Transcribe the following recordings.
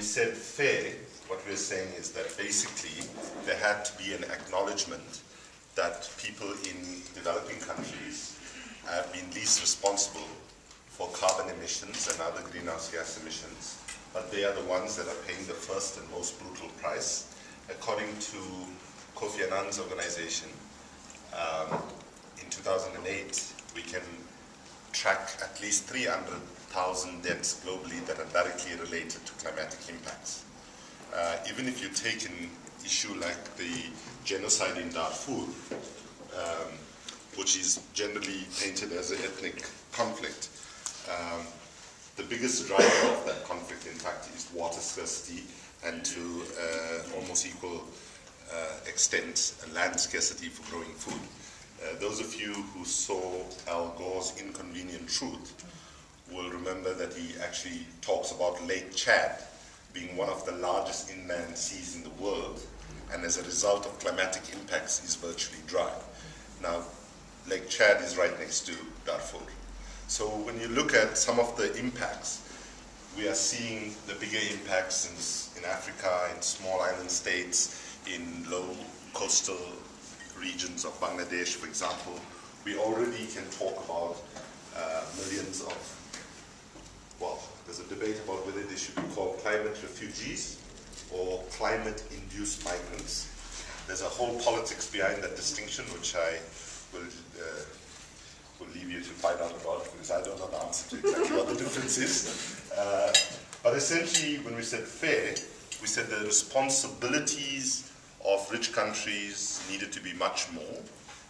said fair, what we're saying is that basically there had to be an acknowledgement that people in developing countries have been least responsible for carbon emissions and other greenhouse gas emissions, but they are the ones that are paying the first and most brutal price. According to Kofi Annan's organization, in 2008, we can track at least 300,000 deaths globally that are directly related to climatic impacts. Even if you take an issue like the genocide in Darfur, which is generally painted as an ethnic conflict, the biggest driver of that conflict, in fact, is water scarcity, and to almost equal extent, land scarcity for growing food. Those of you who saw Al Gore's Inconvenient Truth will remember that he actually talks about Lake Chad being one of the largest inland seas in the world, and as a result of climatic impacts is virtually dry. Now, Lake Chad is right next to Darfur. So when you look at some of the impacts, we are seeing the bigger impacts in Africa, in small island states, in low coastal regions of Bangladesh, for example. We already can talk about millions of, well, there's a debate about whether they should be called climate refugees or climate-induced migrants. There's a whole politics behind that distinction, which I will leave you to find out about, because I don't know the answer to exactly what the difference is. But essentially, when we said fair, we said the responsibilities of rich countries needed to be much more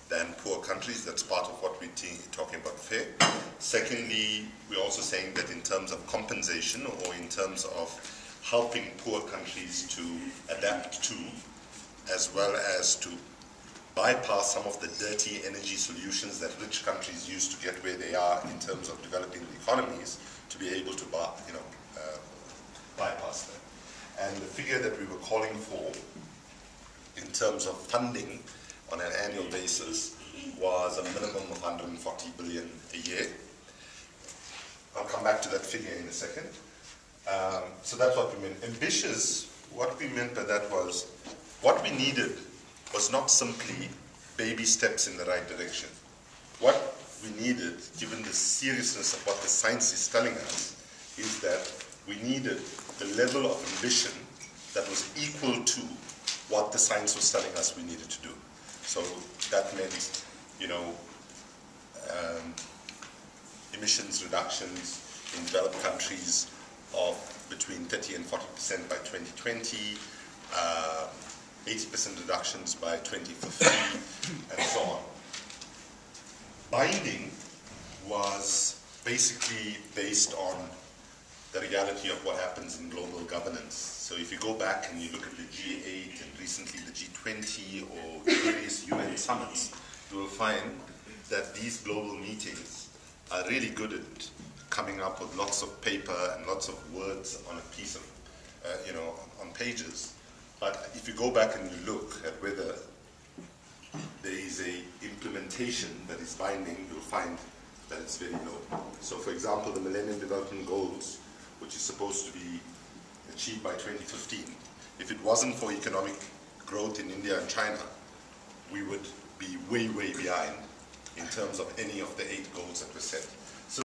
than poor countries. That's part of what we're talking about fair. Secondly, we're also saying that in terms of compensation, or in terms of helping poor countries to adapt to, as well as to bypass some of the dirty energy solutions that rich countries use to get where they are in terms of developing economies, to be able to bypass them. And the figure that we were calling for in terms of funding on an annual basis was a minimum of 140 billion a year. I'll come back to that figure in a second. So that's what we meant. Ambitious, what we meant by that was, what we needed was not simply baby steps in the right direction. What we needed, given the seriousness of what the science is telling us, is that we needed the level of ambition that was equal to what the science was telling us we needed to do. So that meant, emissions reductions in developed countries of between 30 and 40% by 2020, 80% reductions by 2050, and so on. Binding was basically based on the reality of what happens in global governance. So if you go back and you look at the G8 and recently the G20 or various UN summits, you will find that these global meetings are really good at coming up with lots of paper and lots of words on a piece of, on pages. But if you go back and you look at whether there is a implementation that is binding, you'll find that it's very low. So for example, the Millennium Development Goals, which is supposed to be achieved by 2015, if it wasn't for economic growth in India and China, we would be way, way behind in terms of any of the 8 goals that were set.